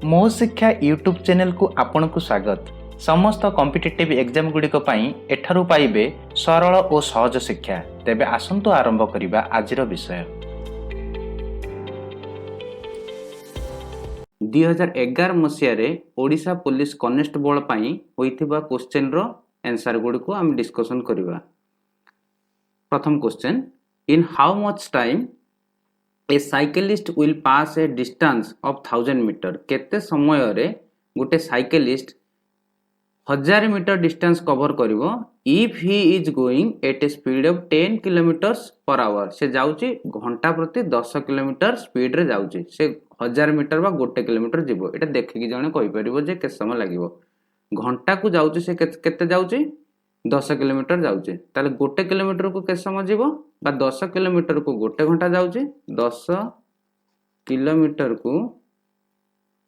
ମୋ ଶିକ୍ଷା YouTube channel को आपण को स्वागत। समस्त कॉम्पिटिटिव एग्जाम गुड़िक एठारु पाइबे सरल और सहज शिक्षा। तेबे आसंतु आरंभ करिबा आजिर विषय। 2011 मसीह ओडिशा पुलिस कॉन्स्टेबल पाई होइथिबा क्वेश्चन रो आंसर गुडी को हम डिस्कशन करिबा। प्रथम question, in how much time a cyclist will pass a distance of 1000 metre. केते समय रे गोटे साइकिलिस्ट 1000 मीटर डिस्टेंस कवर करिवो if he is going at a speed of 10 kilometres per hour. से जाउची घंटा प्रति 10 किलोमीटर स्पीड रे जाउची। से 1000 मीटर बा गोटे किलोमीटर जीवो। एटा देखि जणे कहि परिबो जे के समय लागिवो। घंटा को जाउची से केते जाउची 10 किलोमीटर जाउची। ताले गोटे किलोमीटर को के समय जीवो बा 10 किलोमीटर को गोटे घंटा जाउची। 10 किलोमीटर को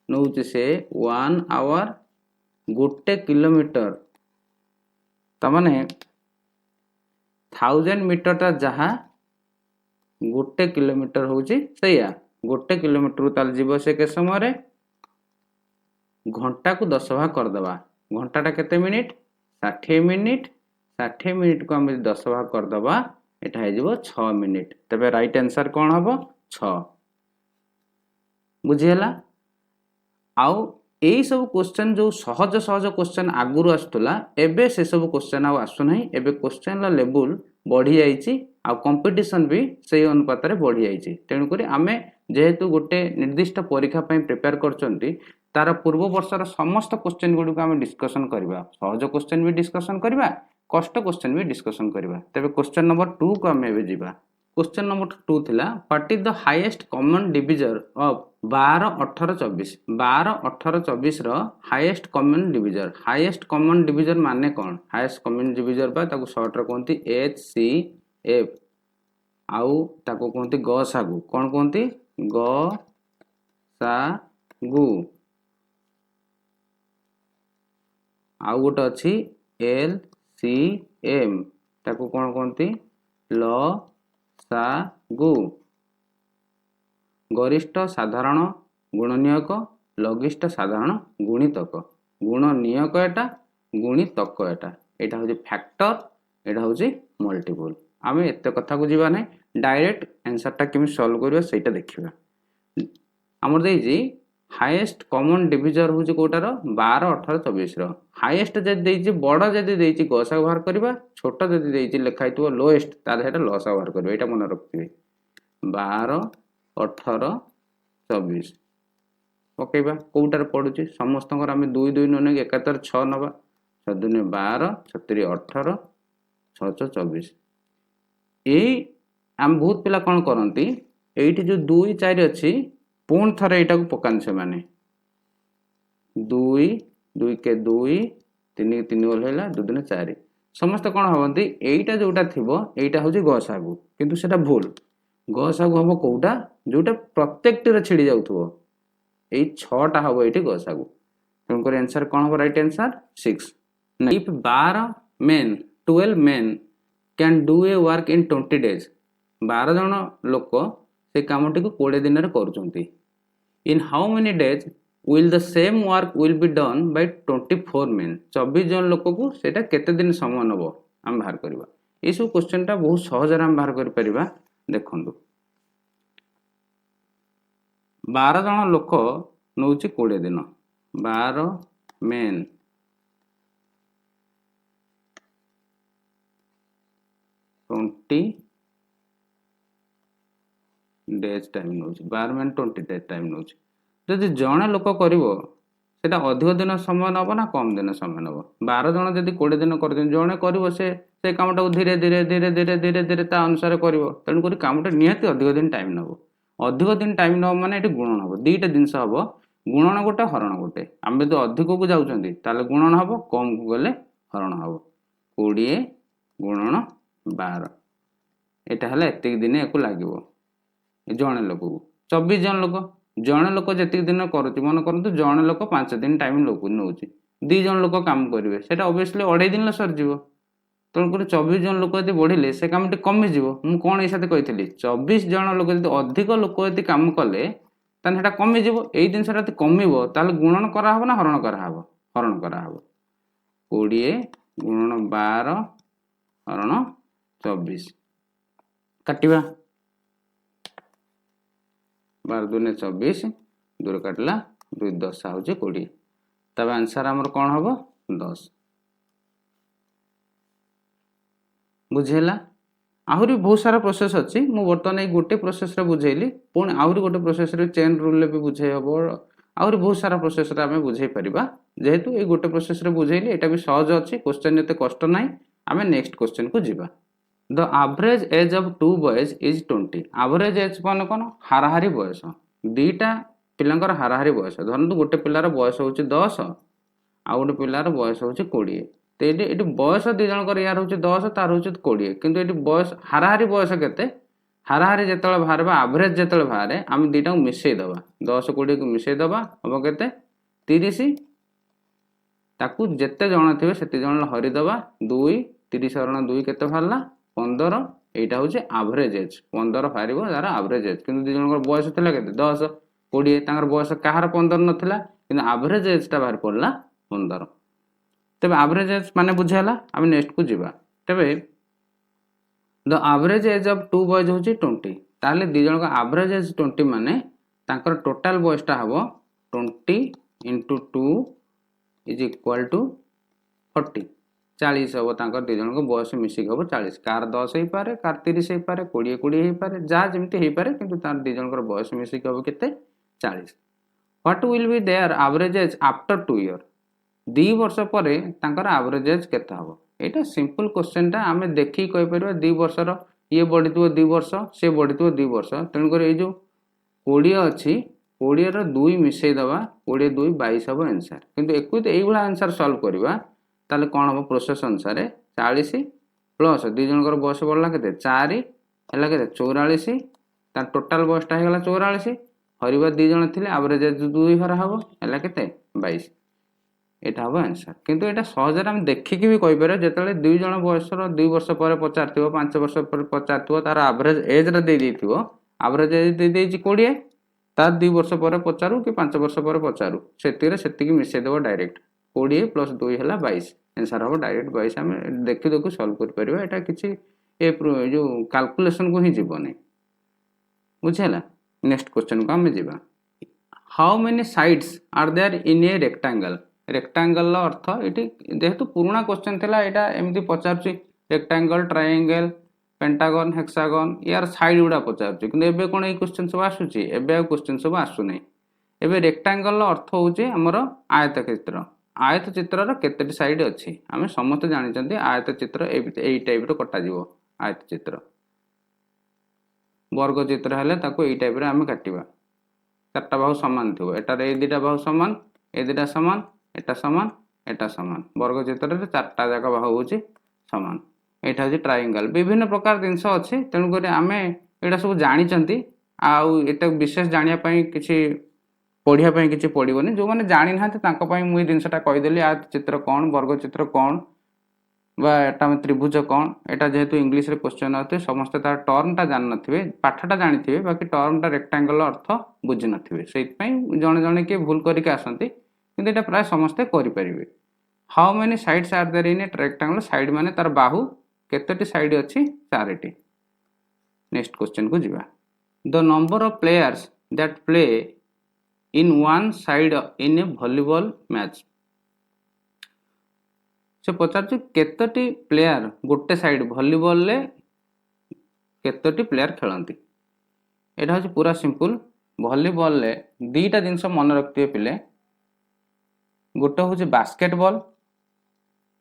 नउची से 1 आवर गोटे किलोमीटर। तमाने 1000 मीटर ता जहा गोटे किलोमीटर होउची सैया। गोटे किलोमीटर ताल जीवो से के समय रे घंटा को 10 भाग कर दबा। घंटाटा केते मिनिट 60 मिनिट। 60 मिनिट को हम 10 भाग कर दबा एटा हे जीवो 6 मिनिट। तबे राइट आंसर कोन हबो 6। बुझियला। आउ एई सब क्वेश्चन जो सहज सहज क्वेश्चन आगुरु आस्तुला एबे से सब क्वेश्चन आ आसु नाही। एबे क्वेश्चन ला लेवल बढ़ी जाईची आ कंपटीशन भी सेही अनुपात रे बढ़ी जाईची। तेनु करी आमे जेहेतु गोटे निर्दिष्ट परीक्षा पई प्रिपेयर करचंती तार पूर्व वर्षर समस्त क्वेश्चन गुडी को आमे डिस्कशन करबा। सहज क्वेश्चन भी डिस्कशन करबा, कष्ट क्वेश्चन भी डिस्कशन करबा। तबे क्वेश्चन नंबर 2 को आमे एबे जीवा। क्वेश्चन नंबर 2 थिला what is the highest common divisor of 12 18 24। 12 18 24 रो highest common divisor. Highest common divisor माने कोन? हाईएस्ट कॉमन डिविजर बा ताको शॉर्ट रे कोनती HCF आउ ताको कोनती गसागु। कोन कोनती? गसागु। आउ गोटे अछि LCM ताको कोन कोनती? लसागु। गरिष्ठ साधारण गुणनीयक, लघिष्ठ साधारण गुणितक। गुणनीयक एटा, गुणितक एटा। एटा होची फैक्टर, एटा होची मल्टीपल। आमे एते कथा को जीवा नै, डायरेक्ट आंसर टा केमि सॉल्व करियो सेटा देखिबा। हमर देइजी हाईएस्ट कॉमन डिविजर होची कोटारो 12 18 24 रो। हाईएस्ट जदि देइची बड़ जदि देइची गसा बाहर करबा, छोट जदि देइची लेखाइतो लोएस्ट तार हेटा लसा बाहर करबा। एटा मन रखथिबे। 12 18 24 ओकेबा कोटार पडुची समस्तकर आमे 2 2 नने एकातर 6 नबा। 6 2 12 36 18 6 6 24। एई हम बहुत पिला कोन करंती एइठी जो 2 4 अछि पूर्ण थरे एटा को पकान से माने 2 2 के 2 3 के 3 होल हैला 2 3 4। समस्त कोन होवंती एइटा जोटा थिबो एइटा होची गसागु, किंतु सेटा भूल। गसागु हबो कोउटा जोटा प्रत्येक रे छिडी जाउथबो। एई 6 टा हबो एठी गसागु। तुमको आंसर कोन हबो? Right answer 6। If 12 men 12 men can do a work in 20 days। 12 जन लोक से कामटी को 20 दिन रे करूचंती। In how many days will the same work will be done by 24 men। 24 जन लोक को सेटा केते दिन समय नबो हम बाहर करबा। ए सब क्वेश्चन टा बहुत सहज रे हम बाहर कर परिबा। देखंतु 12 जन लोक नउची 20 दिन। 12 men 20 डेज टाइम नउची। 12 men 20 डेज टाइम नउची। जदि जणे लोक करिवो सेटा अधिक दिन समय नबो ना कम दिन समय नबो? 12 जण जदि 20 दिन करदिन जणे करिवो से कामटा को धीरे धीरे धीरे धीरे धीरे धीरे ता अनुसार करिवो। तण करी कामटा निहाती अधिक दिन टाइम नबो। अधिक दिन टाइम नबो माने एटी गुणन हबो। दुईटा जिंस हबो, गुणन गोटे हरण गोटे। आमे तो अधिक को जाउचंती ताले गुणन हबो, कम को गले हरण हबो। 20 गुणन 12 एटा हला एतिक दिन एको लागिवो जणे लोक को। 24 जन लोक जणे लोक जेतिक दिन करूची मन करंतु जणे लोक 5 दिन टाइम लोक नउची। 2 जन लोक काम करिवे सेटा ऑब्वियसली 2.5 दिन सर जीवो। तेणुक 24 जन लोक यदि बढ़िले से कामटी कमिज मु कौन ये कही 24 जन लोक यदि अधिक लोक यदि काम कले ताने सेटा कमी जिवो एई जिनसटा जदि कमिवो ताले गुणन करा हबो ना हरण करा हबो हरण करा हबो 20 गुणन 12 हरण 24 काटिबा 12 दुने 24 दूर काटला 2 10 होचे 20 तब आंसर हमर कोन हबो 10 बुझेला आहुरी बहुत सारा प्रोसेस अच्छी मु बर्तमान एक गोटे प्रोसेस रे बुझेली पुणी आहुरी गोटे प्रोसेस रे चेन रूल रे भी बुझे हबो आहुरी बहुत सारा प्रोसेस रे आमे बुझे परिबा जेहेतु ए गोटे प्रोसेस रे बुझेली एटा भी सहज अछि क्वेश्चन एते कष्ट नाही आमे नेक्स्ट क्वेश्चन को जिबा the average age of two boys is 20 average age माने कोन हाराहारी बयस दीटा पिलांकर हाराहारी बयस धरନ୍ତୁ गोटे पिलार बयस होची 10 आ गोटे पिलार बयस होची 20 तो ये बयस दी जनकर यार हूँ 10 तार हूँ 20 किंतु ये बयस हाराहारी बयस केते हाराहारी जो बाहर एवरेज जो बाहर आम दीटा को मिसईदबा 10 20 को मिसईदबा हम के 30 ताकू जिते जन थे से जन हरिदबा 2 30 हरण 2 के बाहर 15 यहाँ हूँ एवरेज एज 15 बाहर तार एवरेज एज कि जन बयस थी के 10 20 तर बयस कहार 15 नाला कि एवरेज एजटा बाहर पड़ा 15 तब एवरेज एज माने बुझेला आम नेक्स्ट को जीवा तबे the average age of two boys होची 20 ताले दी जन का एवरेज एज 20 माने तांकर टोटल बॉयसटा हबो 20 into 2 इज इक्वल टू 40 40 हबो तांकर दी जन को बॉयस मिसिक हबो 40 कार 10 हे पारे कार 30 हे पारे 20 20 हे पारे जा जेमती हे पारे किंतु तार दी जन को बॉयस मिसिक हबो केते 40 what will be there average age after 2 year 2 वर्ष पर एवरेज एज के यहाँ सिंपल क्वेश्चन टा आम देखिए कहीपर 2 वर्षर ये बढ़ी 2 वर्ष सी बढ़ी 2 वर्ष तेणुक ये 20 अच्छी 20 2 मिसईदबा 20 2 22 हम आंसर किंतु एक ये आंसर सल्व करवा ताले कौन हम प्रोसेस अनुसार 40 प्लस दी जनकर बयस बढ़ला के 4 है के 44 तार टोटाल बयसटा होगा 44 हरवा दी जन थे एवरेज एज 2 हरा हम है के 22 एटा हम आंसर किंतु एटा सहजरे हम देखिकी भी कहीपर जो दुई जन बयसर 2 वर्ष पर पचार 5 वर्ष पर पचार तार एवरेज एज दे एवरेज एज दे 20 तार 2 वर्ष पर पचारू कि 5 वर्ष पर पचारू से मिसईदेव डायरेक्ट 20 प्लस 2 है 22 आंसर हम डायरेक्ट 22 आम देखी देखू सल्व कर किसी जो कैलकुलेशन को ही जीवनी बुझेला नेक्स्ट क्वेश्चन को आम जावा how many sides are there in a rectangle rectangle अर्थ ये जेहेतु पुराना क्वेश्चन थिला एटा एमती पचारुची रेक्टेंगल ट्रायंगल पेंटागन हेक्सागन यार साइड गुड़ा पचारुची किंतु एबे कोन ए क्वेश्चन सब आसुची एबे क्वेश्चन सब आसु नै एबे रेक्टेंगल अर्थ होउची हमर आयत चित्र केतेटी साइड अछि आमे समस्त जानि चंती आयत चित्र एई टाइप रो कटा जीवो आयत चित्र वर्ग चित्र हेले ताको एई टाइप रे आमे काटिबा चारटा बाहु समान थिबो एटा रे दुटा बाहु समान ए दुटा समान एटा समान वर्ग चित्र रे चारटा जाक बाहु होची समान एटा होची ट्रायंगल विभिन्न प्रकार जिनस अछि तेणुक आमे एटा सब जानि चंती आउ एटा विशेष जानिया पई किछि पढ़िया पई किछि पड़िबोनी जो माने जानि नाहंती तांको पई मु जिनसटा कहि देली आ चित्र कोन वर्ग चित्र कोन बा एटा त्रिभुज कोन एटा जेहेतु इंग्लिश रे क्वेश्चन आते समस्त तार टर्म ता जान नथिबे पाठटा जानिथिबे बाकी टर्म ता रेक्टेंगल अर्थ बुझि नथिबे सेति पई जणे जणे के भूल करिके आसंती किंतु एटा प्राय समस्त करि परिबे how many sides are there in a rectangle side माने तार बाहु केतेटी साइड अछि 4टी नेक्स्ट क्वेश्चन को जिबा the number of players that play in one side in A volleyball match से पचार केतोटी प्लेयर गोटे साइड वॉलीबॉल ले केतोटी प्लेयर खेलती एटा हूँ पूरा सिंपल वॉलीबॉल ले दीटा जिनस मन रखिए पिले गोटे हूँ बास्केटबॉल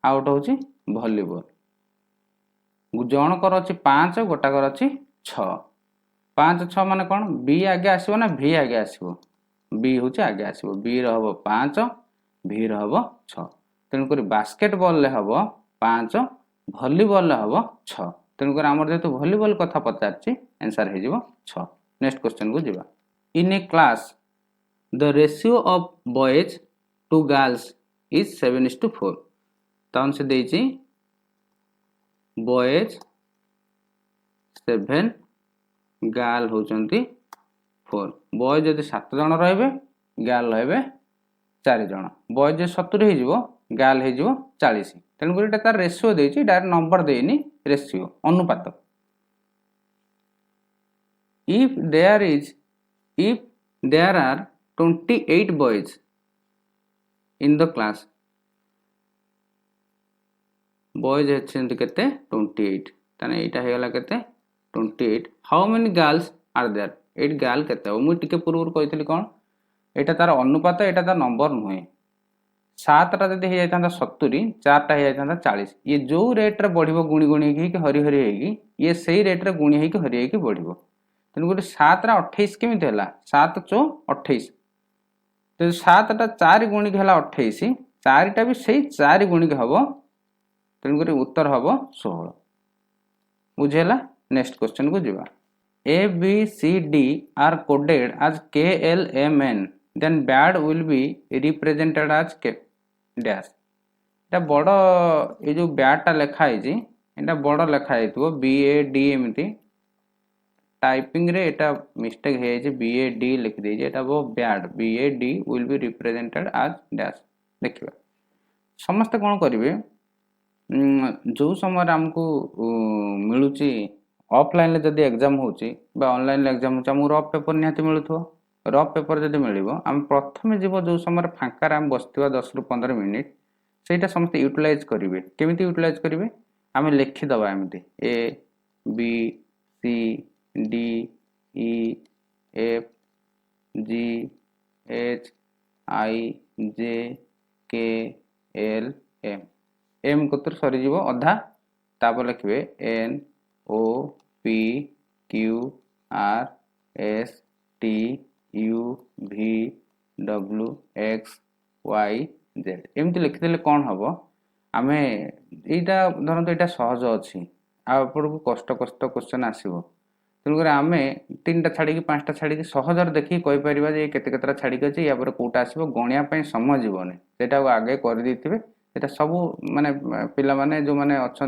आ गोटे हूँ वॉलीबॉल जनकर अच्छी 5 गोटाकर अच्छी 6 5 6 माने कौन बी आगे आसो ना भी आगे आसो बी हूँ आगे आसो बी हम 5 भी हम 6 तेणुक बास्केटबॉल हम 5 वॉलीबॉल हम 6 तेणुक आमर जेहेतु वॉलीबॉल कथा पचार आंसर हो 6 नेक्स्ट क्वेश्चन को जीवा in a class the ratio of boys to girls is 7:4 तौन से देइछि बॉयज 7 गर्ल होचंती 4 बॉय जदि 7 जन रहिबे गर्ल रहिबे 4 जन बॉय जे 70 हो गर्ल हो 40 तेणुक एटा तार रेशियो देछि डायरेक्ट नंबर देनी रेशियो अनुपात if there are 28 boys in the class boys अच्छे केते 28 ताने एटा हे गला केते 28 how many girls are there 8 girl केते मु टिके पूर्व कहितली कोन एटा तार अनुपात एटा तार नंबर नुहे 7 टा जदि हे जायता 70 4 टा हे जायता 40 ये जो रेट रे बढ़िबो गुणी गुणी कि हरि हरि हेगी ये सही रेट रे गुणी हेकी हरि हेकी बढ़िबो तेणु गोटे 7 रा 28 केमिति हला 7 चो 28 तो 7 टा 4 गुणी के हला 28 4 टा भी सही 4 गुणी के हबो तेणु गोटे उत्तर हबो 16 बुझेला नेक्स्ट क्वेश्चन को जिबा A B C D are coded as K L M N then bad will be represented as K dash এটা বড় এই যে ব্যাডটা লেখা হইছি এটা বড় লেখা হইতো B A D এমতি टाइपिंग रे एटा मिस्टेक है जे BAD लिख दीजिए एटा वो bad BAD will be represented as dash देखिबा समस्त कोन करिवे जो समय हमको मिलुची ऑफलाइन ले जदी एग्जाम होची बा ऑनलाइन ले एग्जाम होचा मु रफ पेपर निहाती मिलुथो रफ पेपर जदी मिलिबो हम प्रथम जीव जो समय फांका रे हम बसतिबा 10 रु 15 मिनिट सेटा समस्त यूटिलाइज करिवे केमिति यूटिलाइज करिवे हम लिखि दबा एमिति A B C D E F G H I J K L M M Qatar सरी जीवो अधा तापर लिखबे N O P Q R S T U V W X Y Z एमति लिखिदेले कोन हबो आमे एटा धरंतो एटा सहज अछि आ ऊपर को कष्ट कष्ट क्वेश्चन आसीबो तेणुकर आम 3टा छाड़ी 5टा छाड़ी सहजर देखिए कहीपर जे केतरा छाड़ी अच्छे या कौटा आसो गणिया समय जीवन से आगे करदे सब माने पिला माने जो माने अच्छा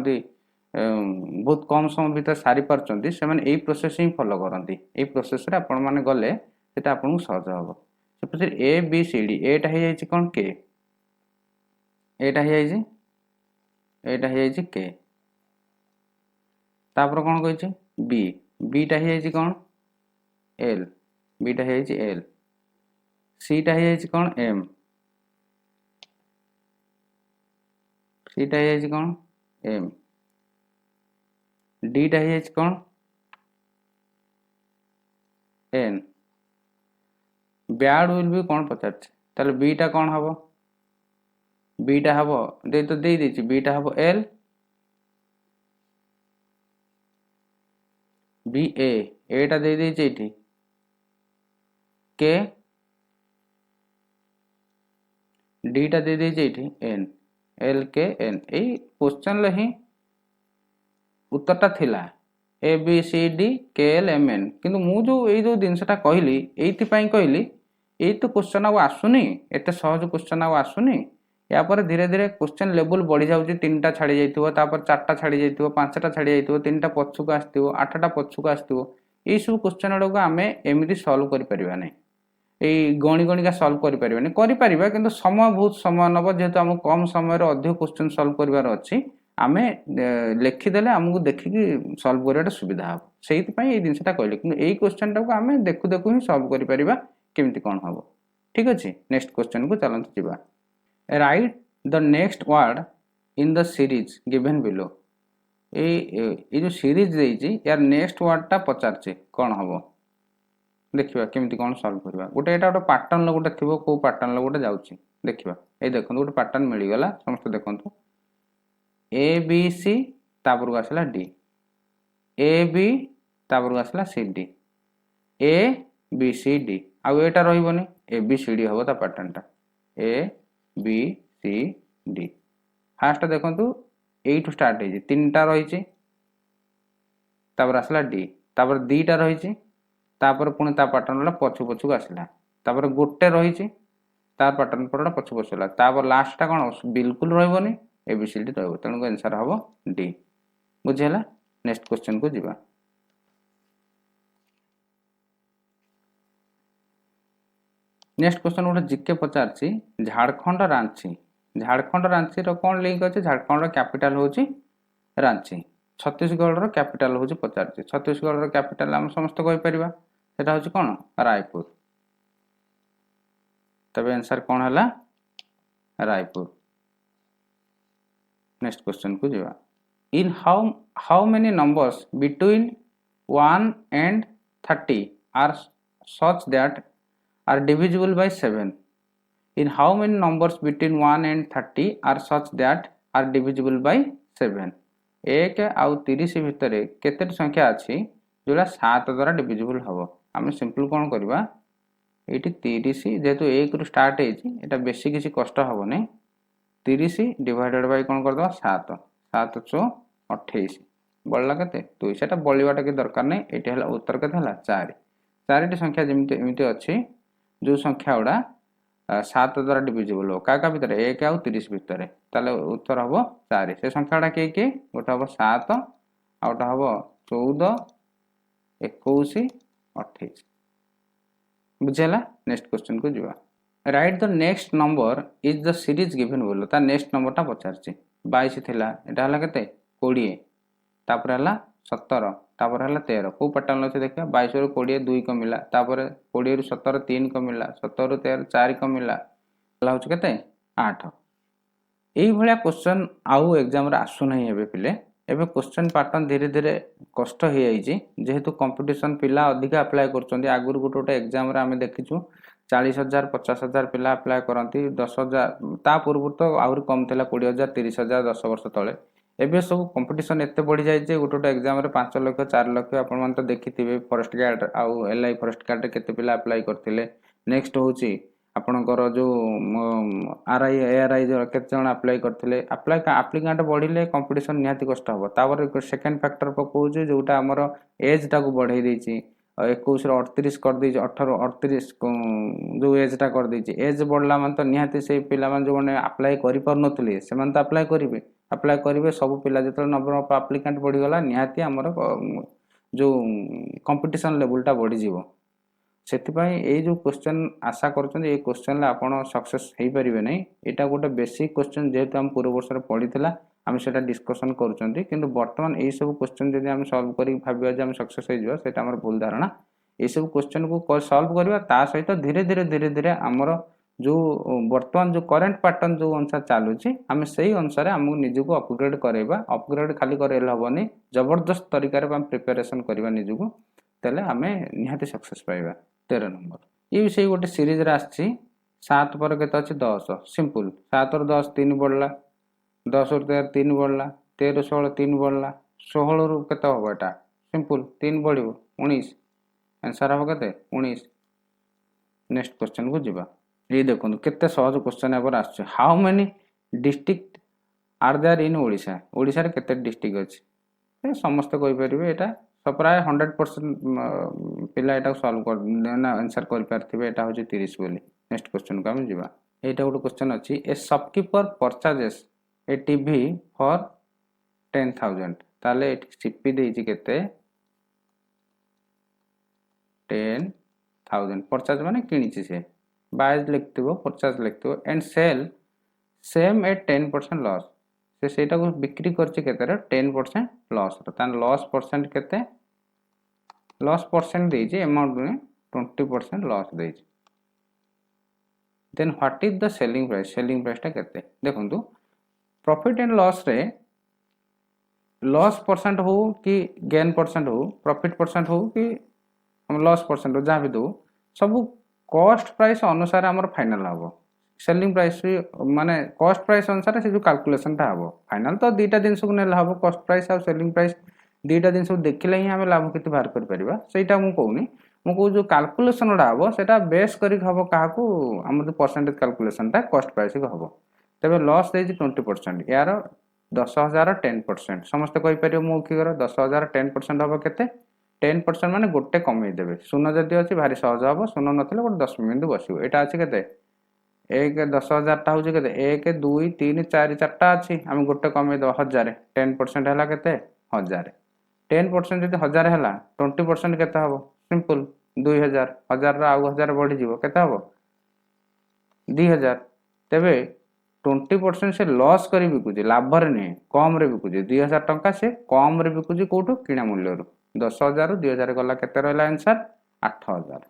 बहुत कम समय भीतर सारी पार्टी से यही प्रोसेस ही फॉलो करती यही प्रोसेस रे आपण माने गले सेटा आपन सहज हम से पछे ए बी सी डी एटा हे जाई कोन के एटा हे जाई एटा हे जाई के तापर कोन कहै छै बी बीटा हे जाई कोन एल बीटा हे जाई एल सीटा हे जाई कोन एम सीटा हे जाई कोन एम डीटा हे जाई कोन एन बैड विल भी कौन पचार ताले बीटा कौन हम बीटा हम दे तो दे दी बीटा हम एल बी एटा दे दी के डीटा दे दी एन एल के एन यही क्वेश्चन ही उत्तरटा थिला ए बी सी डी के एल एम एन किंतु मु जो जिनसटा कहली एइथिपाई कहली यही तो क्वेश्चन आसुनी एत सहज क्वेश्चन आसुनी या पर धीरे धीरे क्वेश्चन लेवल बढ़ी जाऊँ 3टा छाड़ी जाइए 4टा छाड़ी जाइए 5टा छाड़ी जाइए 3टा पछुक आसो 8टा पछुक आसो यही सब क्वेश्चन गुड़ाक आम एमती सल्व कर गणी गणिका सल्व कर किंतु समय बहुत समय नब जेहेतु आम कम समय अधिक क्वेश्चन सल्व करार अच्छी आम लिखिदेले आमको देखिकी सल्व कर सुविधा हम से जिनसा कहली कि यही क्वेश्चन टाक आम देखु देखु ही सल्व करमती कौन हम ठीक अच्छे नेक्स्ट क्वेश्चन को चलते जावा right the next word in the series given below ये जो सीरीज देती यार नेक्स्ट वर्डटा पचार कौन हम देखा केमती कौन सल्व करवा गोटे यहाँ गोटे पैटर्न गोटे थी कौ पैटर्न गोटे जाऊँगी देखा ये देखो गोटे पैटर्न मिलगला समस्त देखो ए बी सी तापर को आसला डी ए बी तापर को आसला C D A B C D आउ एटा रही ए बी सी डी हम ता पैटर्नटा A B C D first देखु यू स्टार्ट हो 3टा रही आसला डी तापर 2टा रही पुणी ता पैटर्न पछु पछुक आसला तापर गोटे रही तार पैटर्न पर पछु पछुला तापर लास्टा कौन बिल्कुल रही एबीसीडी रही तेणु आंसर हम डी बुझेगा नेक्स्ट क्वेश्चन को जीवा नेक्स्ट क्वेश्चन गोटे जिके पचारछि झारखंड रांची कौन लिंक अच्छे झारखंड कैपिटल हूँ रांची छत्तीसगढ़ कैपिटल हूँ पचारछि छत्तीसगढ़ कैपिटल आम समस्त कहीपर सेटा हूँ कौन रायपुर तबे आंसर कौन है रायपुर। नेक्स्ट क्वेश्चन को जीवा इन how many numbers between 1 and 30 are such that are divisible by 7 in how many numbers between 1 and 30 are such that are divisible by 7 एक आउ 30 भितर केते संख्या अच्छी जोड़ा 7 द्वारा डिविजिबल हम आम सिंपल कौन करवा ये 30 जेहेतु 1 रु स्टार्ट होता बेसी किसी कष्ट हेनी 30 डिवाइडेड बाय कौन करदे 7 7 चो 28 बढ़ला के 2 से बढ़वाटा कि दरकार नहीं ये है उत्तर के 4 संख्या जमी एमती अच्छी जो संख्या गुड़ा 7 द्वारा डिविजिबल हो क्या भितर 1 आउ 30 भितर ताले उत्तर हम 4 से संख्या गुड़ा किए गोटे हम 7 आ गोटे हम 14 21 28 बुझेगा। नेक्स्ट क्वेश्चन को जीवा right the next number is the series given बोलो ता नेक्स्ट नंबरटा पचारछि 22 थिला एटा हला केते 20 तापर हला 17 तापर हला 13 को पैटर्न अछि देखिया 22 रु 20 2 कमिला तापर 20 रु 17 3 कमिला 17 रु 13 4 कमिला हला होछ केते 8 एई भलिया क्वेश्चन आउ एग्जाम रे आसु नहीं हेबे पिले एबे क्वेश्चन पैटर्न धीरे धीरे कष्ट हो जाइए जेहेतु कंपटीशन पिला अधिक अप्लाई कर आगुरी गोटे गोटे एग्जाम रे आमे देखिछु 40,000 50,000 पिला अप्लाई करती 10,000 ता पूर्व तो आहरी कम थिला 20,000 30,000 10 वर्ष तले एबे सब कंपटीशन एते बढ़ी जाय जे गोटे गोटे एग्जाम रे 5 लाख 4 लाख आपण मन तो देखिथिबे फॉरेस्ट गार्ड आउ एलआई फॉरेस्ट गार्ड केते पिला अप्लाई करथिले। नेक्स्ट होची आपणकर जो आरआई एआरआई जो केते जण अप्लाई करथिले अप्लाई एप्लिकेंट बढ़िले कंपटीशन निहाती कष्ट हो तापर सेकंड फैक्टर पकोउ जोटा हमर एज टाको बढ़ाई देछि 21 38 कर दी 18 38 जो एज टा कर दी एज बढ़ला मान तो निहाती से पिला मान जो माने अप्लाई करि पर नथले से मान तो अप्लाई करिवे सब पिला जतल नंबर ऑफ एप्लिकेंट बढ़ी गला निहाती हमर जो कंपटीशन लेवल टा बढ़ी जीवो सेतिपाई ए जो क्वेश्चन आशा करछन ए क्वेश्चन ले आपण सक्सेस हेई परिबे नै एटा गोटे बेसिक क्वेश्चन जेहेतु हम पूर्व वर्ष रे पढिथिला हम सेटा डिस्कशन करूछंती किंतु वर्तमान ए सब क्वेश्चन जदि हम सॉल्व करी भाबिया जे हम सक्सेस हे जिवो सेटा हमर भूल धारणा ए सब क्वेश्चन को सॉल्व करबा ता सहित धीरे धीरे हमर जो वर्तमान जो करंट पैटर्न जो अनुसार चालुची हम सही अनुसार हम निज को अपग्रेड करेबा अपग्रेड खाली करेल हबनी जबरदस्त तरीका रे हम प्रिपरेशन करबा निज को तले हमें निहाती सक्सेस पाइबा। 13 नंबर ये से गोटे सीरीज रे आछि 7 पर केते अछि 10 सिंपल 7 और 10 3 बढ़ला 10 और 13 3 बढ़ला 13 16 3 बढ़ला 16 रु केते होबा एटा सिंपल 3 बढ़िबो 19 आंसर हो केते 19। नेक्स्ट क्वेश्चन को जीवा ये देखो केते सहज क्वेश्चन एबर आछि how many district are there in Odisha Odisha रे केते डिस्ट्रिक्ट अछि समस्त कहि परिबे एटा तो प्राय 100% पिला एटा सॉल्व कर आंसर कर पारथिबे एटा होची 30 बोली। नेक्स्ट क्वेश्चन को हम जीवा एटा गोटे क्वेश्चन अछि ए shopkeeper purchases A TV for 10,000 ताले सीपी देइची केते 10,000 परचेज माने किनिची से बाय लिखथिबो परचेज लिखथिबो and sell same at 10% loss से सेटा को बिक्री करछि केते रे 10% लॉस ता लॉस परसेंट केते लॉस परसेंट देइछि अमाउंट में 20% लॉस देइछि then what is the selling price ता केते देखंतु प्रॉफिट एंड लॉस रे लॉस परसेंट हो कि गेन परसेंट हो प्रॉफिट परसेंट हो कि हम लॉस परसेंट हो जा भी दो सब कॉस्ट प्राइस अनुसार हमर फाइनल हबो सेलिंग प्राइस माने कॉस्ट प्राइस अनुसार से जो कैलकुलेशन ता हबो फाइनल तो दीटा दिन को नेला हबो कॉस्ट प्राइस और सेलिंग प्राइस दीटा दिन सब देखिले ही हम लाभ केते बाहर कर परिबा सेटा मु कहूनी मु को जो कैलकुलेशन उडा हबो सेटा बेस करी हबो काहा को हमर परसेंटेज कैलकुलेशन ता कॉस्ट प्राइस को हबो तबे लॉस देजी 20% यार 10,000 10% समस्त कहि परियो मु की कर 10,000 10% हबो केते 10% माने गोटे कमे देबे शून्य जदी अछि भारी सहज हबो शून्य नथिले गोटे 10 बिंदु बसियो एटा अछि केते 10,000 टा होजे केते 1 2 3 4 4टा अछि हम गोटे कमे दो 1000 10% हला केते 1000 10% जदी 1000 हला 20% केते हबो सिंपल 2000 1000 रा आउ 1000 बढ़ी जीवो केते हबो 2000 तेबे 20% से लॉस करी बिकुचे लाभ रे नहीं कम रे बिकुचे 2000 टंका से कम रे बिकुचे कोठो किणा मूल्य रु 10000 रु 2000 गला केते रहला आंसर 8000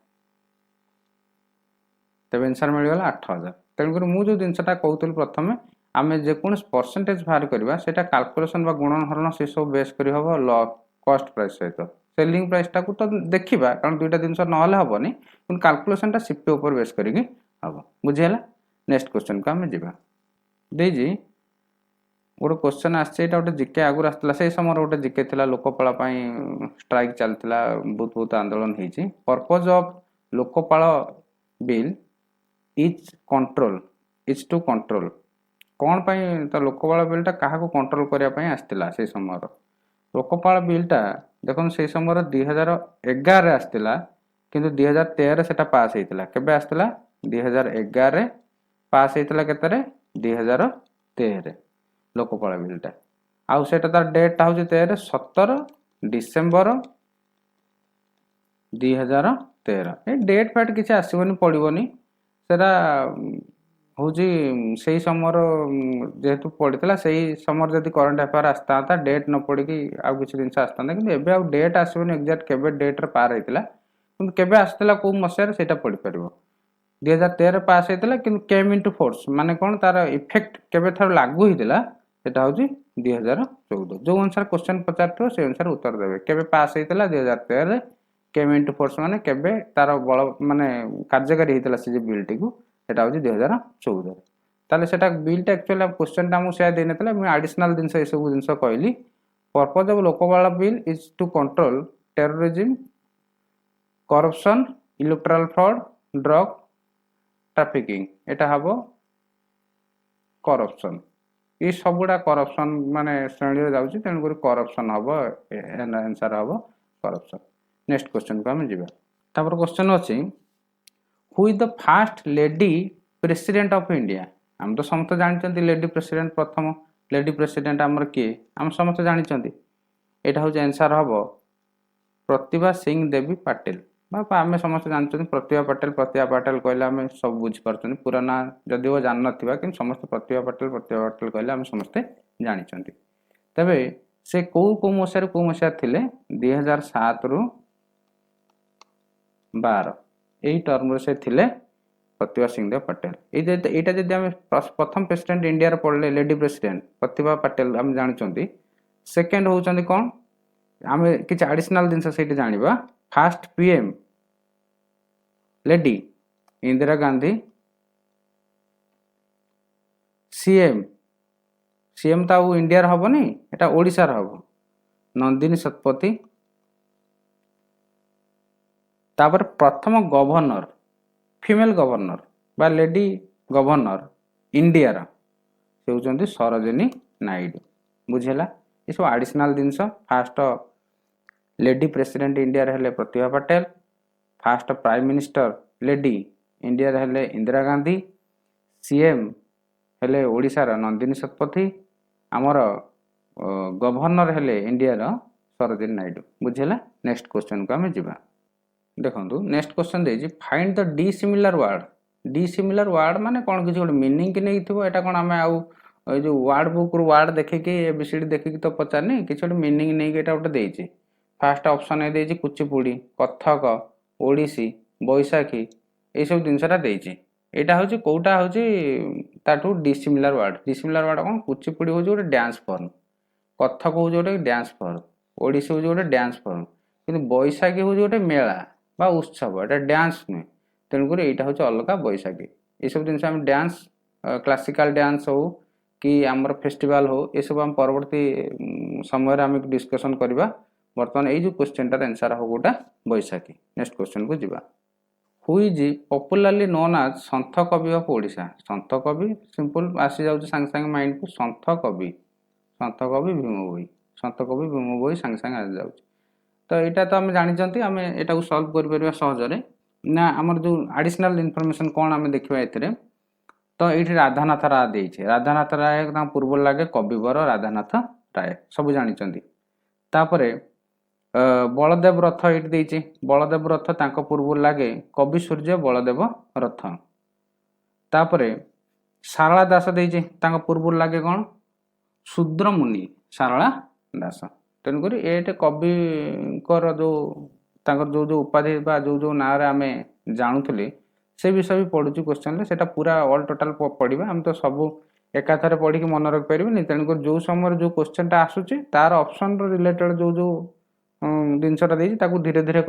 तेबे आंसर मिल गला 8000 तेणुकर मु जो जिनसटा कहूतल प्रथमे आमे जे कोन परसेंटेज बाहर करबा सेटा कैलकुलेशन बा गुणन हरण से सब बेस करी हबो लॉ कॉस्ट प्राइस सहित सेलिंग प्राइस टा को तो देखिबा कारण दुईटा जिनस नहले हबनी पण कैलकुलेशन टा सीपी ऊपर बेस करिके हबो बुझियला नेक्स्ट क्वेश्चन को आमे जिबा देजी गोटे क्वेश्चन आछे गोटे जिके आगुर आसला से समय गोटे जिके थिला लोकपाल स्ट्राइक चलता बहुत बहुत आंदोलन होती purpose of Lokpal bill is control is to control कौन तो लोकपाल बिलटा क्या कंट्रोल करने आसला से समय लोकपाल बिलटा देखो से समय 2011 आसला किंतु 2013 से पास होता केबे आसला 2011 पास होता केतरे 2013 लोकपाल बिलटा आउ सेटा तार डेट हूँ 17 डिसेम्बर 2013 ए डेट फैट किसी आसबनी पड़ोनी सेटा हूँ से समय जेहेतु पड़ता से समय जब करंट अफेयर आसता डेट न पड़ी आउ किसी जिन आसता कि एवं आउ डेट आसबनी एक्जाक्ट केबे डेट रे पार होता कि केबे आसला कौ मसीह से पड़ पार 2013 पास होता कि केम इनटू फोर्स माने कौन तार इफेक्ट केबे थर लागू होता सेटा हूँ 2014 जो अनुसार क्वेश्चन पचार से अनुसार उत्तर देवे केबे पास होता 2013 केम इनटू फोर्स माने केबे तार बल माने कार्यकारी होता से बिलटी को सेटा हूँ 2014 ताले सेटा बिलटा एक्चुअली क्वेश्चन टा मुझे दे नथिला मैं एडिशनल जिनस ए सब जिनस कहली purpose of Lokpal bill is to control terrorism corruption electoral fraud drug trafficking एटा हबो करप्शन ये सबुड़ा करप्शन माने श्रेणी जाउची तेणुकर करप्शन हम आंसर हम करप्शन नेक्स्ट क्वेश्चन को आम जीवा तापर क्वेश्चन अच्छी who is the first lady president of India आम तो समस्त जानते लेडी प्रेसिडेंट प्रथम लेडी प्रेसिडेंट आमर किए आम समस्त जानते यहाँ हूँ आंसर हम प्रतिभा सिंह देवी पाटिल बापा आम समस्त जानते प्रतिभा पाटिल कहले आम सब बुझीपार पूरा ना जदि वो जान ना कि समस्त प्रतिभा पाटिल कहले आम समस्ते जानते तेबे से कौ मसीह थे 2007 रु 12 यही टर्म से थिले प्रतिभा सिंह देव पटेल यहाँ जब आम प्रथम प्रेसिडेंट इंडिया पढ़ले लेडी प्रेसिडेंट प्रतिभा पाटिल आम जानते सेकेंड होउचंदी कौन आम किसी एडिशनल जिनस से जाना first PM lady Indira Gandhi CM CM तो इंडिया हबनी एटा ओडिशार हब नंदिनी शतपथी तापर प्रथम गवर्नर फीमेल गवर्नर बा लेडी गवर्नर इंडिया से होउचंदी सरोजिनी नायडू बुझेला ये सब एडिशनल जिनस फास्ट लेडी प्रेसिडेंट इंडिया हेले Pratibha Patil first prime minister lady India हेले इंदिरा गांधी सीएम हेले ओडिशार नंदिनी शतपथी आमर गवर्नर हेले इंडिया सरोजिनी नायडू बुझेला नेक्स्ट क्वेश्चन को आम जीवा देखो नेक्स्ट क्वेश्चन देजी find the dissimilar word माने कौन किसी गोटे मीनिंग की नहीं थो यहाँ कौन आम आउ जो वर्ड बुक रु वर्ड देखिकी एबीसीडी देखिकी तो पचारनी किसी गोटे मीनिंग नहीं गोटे देती फास्ट ऑप्शन ए देजी कुचिपुड़ी कथक ओडिसी बैशाखी ये सब जिनसटा देती यहाँ हूँ कौटा हूँ ताठू डिसिमिलर वर्ड कौन कुचिपुड़ी हूँ गोटे डांस फॉर्म कथक हूँ गोटे डांस फॉर्म ओडिसी हूँ गोटे डांस फॉर्म कि बैशाखी हूँ गोटे मेला बा उत्सव एटा डांस नुहे तेणुक यहाँ हूँ अलग बैशाखी ये सब जिन आम डांस क्लासिकल डांस हो कि आमर फेस्टिवल हो ये सब आम परवर्ती समय आम डिस्कसन करवा बर्तमान ये जो क्वेश्चन टार आंसर हो गोटा बैशाखी नेक्स्ट क्वेश्चन को जीवा who is popularly known as सन्थ कवि ऑफ ओडिशा सन्थ कवि सिंपल आसी जाऊँ सांगे सांगे माइंड को सन्थ कवि भीम भोई सांगे सांगे आसी जाऊँ तो यहाँ तो आम जानते आम यहाँ सल्व कर सहजरे ना आमर जो एडिशनल इनफॉरमेशन कौन आम देखा ए तो ये राधानाथ राय देखे राधानाथ राय पूर्व लगे कविवर राधानाथ राय सब जानते तापरे बलदेव रथ ये बलदेव रथ पूर्व लगे कवि सूर्य बलदेव रथ तापरे सारला दास देइछे तांका पूर्व लागे कौन शूद्र मुनि सारला दास तेणुक ये कविकर जो जो जो उपाधि बा जो जो ना आम जानूली से विषय भी पढ़ुची क्वेश्चन से पूरा ऑल टोटाल पढ़ा आम तो सब एकाथर पढ़ी मन रखिपारे तेणुक जो समय जो क्वेश्चन टा आसूची तार ऑप्शन रिलेटेड जो जो जिनसटा धीरे धीरे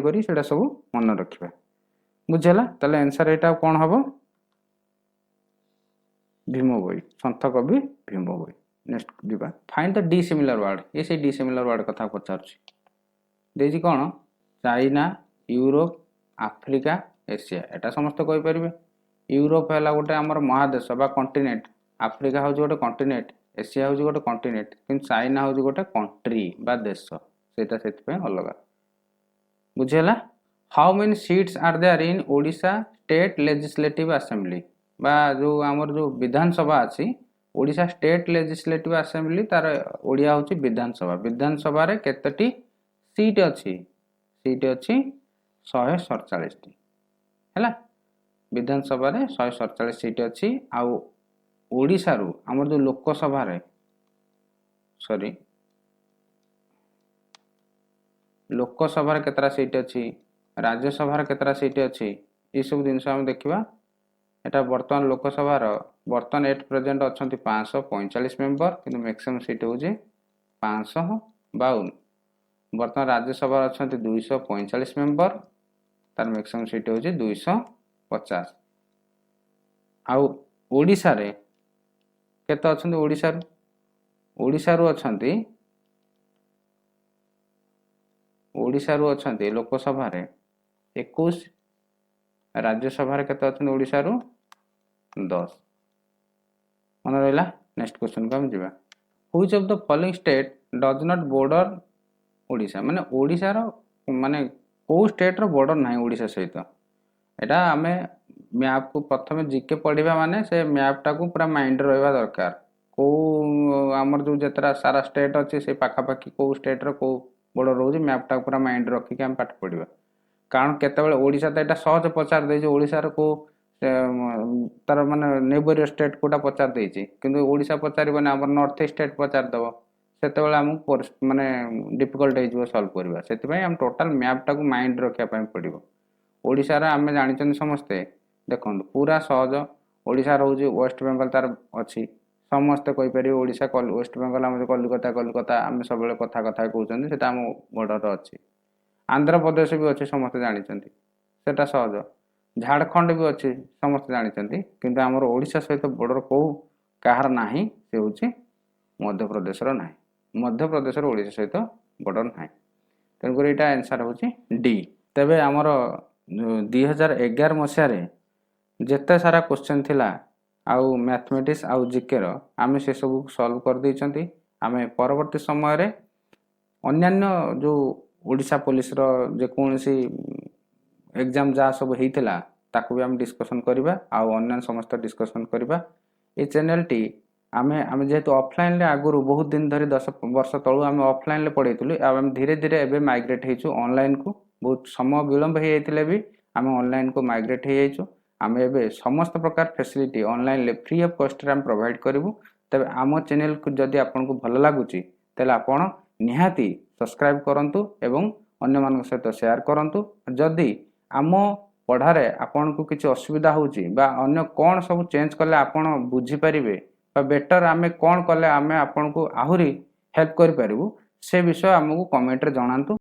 करी सेटा सब मन रखा बुझेला ताले आंसर एटा कौन हम भीम बोई सन्थ कवि भीम बोई नेक्स्ट दिबा फाइंड द डिसिमिलर वर्ड ये से डिसिमिलर वर्ड कथा पचारछि देजी कौन चाइना यूरोप आफ्रिका एशिया एटा समस्त कहि परिबे यूरोप हैला गोटे हमर महादेश बा कॉन्टिनेंट आफ्रिका हौ गोटे कॉन्टिनेंट एशिया हौ गोटे कॉन्टिनेंट किंतु चाइना हौ गोटे कंट्री बा देश सेटा सेति पे अलगा बुझेला how many seats are there in Odisha state legislative assembly बा जो आमर जो विधानसभा अच्छी ओडिशा स्टेट लेजिस्लेटिव असेंबली तार ओडिया होची विधानसभा विधानसभा रे केतटी सीट अच्छी 147 टी हैला विधानसभा रे 147 सीट अच्छी आउ ओडिशा रु आमर जो लोकसभा रे सॉरी लोकसभा रे केतरा सीट अच्छी राज्यसभा रे केतरा सीट अच्छी ये सब जिनस हम देखिबा एटा वर्तमान लोकसभा वर्तमान एट प्रेजेंट अच्छा 545 मेंबर किंतु मैक्सिमम सीट हूँ 552 वर्तमान राज्यसभा अच्छा 245 मेंबर तार मैक्सिमम सीट हूँ 250 आउ ओडिशा रे केते अच्छा ओडिशा रू अच्छा लोकसभा रे 21 राज्यसभा रे केते अच्छा ओडिशा रू 10 मन रहा नेक्स्ट क्वेश्चन को हम जीवा which of the following state does not border Odisha माने ओडिशा रो माने को स्टेट रो बॉर्डर नाही ओडिशा सहित एटा आमे मैप को प्रथम जीके पढ़िबा माने से मैप टा को पूरा माइंड रहबा दरकार को हमर जो जतरा सारा स्टेट अछि से पाखा पाखी को स्टेट रो को बॉर्डर रहउजी मैप टा पूरा माइंड रखि के हम पाठ पढ़िबा कारण केतेबेले ओडिशा तो एटा सहज पचार देछि ओडिशा रो को तार माने नेबर स्टेट कोटा पचार देछि किंतु ओडिशा पचारिबने हमर नॉर्थ स्टेट पचार दबो सेतेबेले हम माने डिफिकल्ट हे सॉल्व करबा सेति पय हम टोटल मैप टा को माइंड रखिया पय पड़िबो ओडिशा रा हम जानिछन समस्ते देखन पूरा सहज ओडिशा रहउजी वेस्ट बेंगल तार अछि समस्ते कहि परिबे ओडिशा वेस्ट बेंगल हम कलकत्ता हम सबले कथा कथा कहउछन सेटा हम बॉर्डर अछि आंध्र प्रदेश भी अच्छे समस्त जानते सेटा सहज झारखंड भी अच्छे समस्त जानते किंतु आमर ओडिशा सहित बॉर्डर को कहार नाही से होची मध्य प्रदेश रो नाही मध्य प्रदेश रो ओडिशा सहित बॉर्डर नाही तेणुकर एटा आंसर होची डी तबे आमर 2011 मसिया रे जेते सारा क्वेश्चन थिला आउ मैथमेटिक्स आउ जीके रो आमे से सब सॉल्व कर दैछंती आमे परवर्ती समय रे अन्यान्य जो ओडिशा पुलिस रो जे कोनसी एग्जाम जा सब हेतिला ताकू भी हम डिस्कशन करबा आ अन्य समस्त डिस्कशन करबा ए चैनल टी आमे जेहेतु ऑफलाइन ले आगुरु बहुत दिन धरि 10 वर्ष तळु आमे ऑफलाइन ले पढैतुली आ हम धीरे धीरे एबे माइग्रेट हेचु ऑनलाइन को बहुत समय विलंब हे जाइतिले भी आमे ऑनलाइन को माइग्रेट हे जाइछु आमे एबे समस्त प्रकार फैसिलिटी ऑनलाइन ले फ्री ऑफ कॉस्ट रे हम प्रोवाइड करिवु तबे आम चैनल को जदि आपन को भलो लागुची तले आपण निहाती सब्सक्राइब करंतु एवं अन्य मान सहित शेयर करंतु जदि आम पढ़ारे आपन को किसी असुविधा होची बा अन्य कौन सब चेंज कले आपन बुझी परिबे बा बेटर आमे कौन कले आमे आपन को आहुरी हेल्प करि परिबु से विषय हमकु कमेंट रे जणांतु।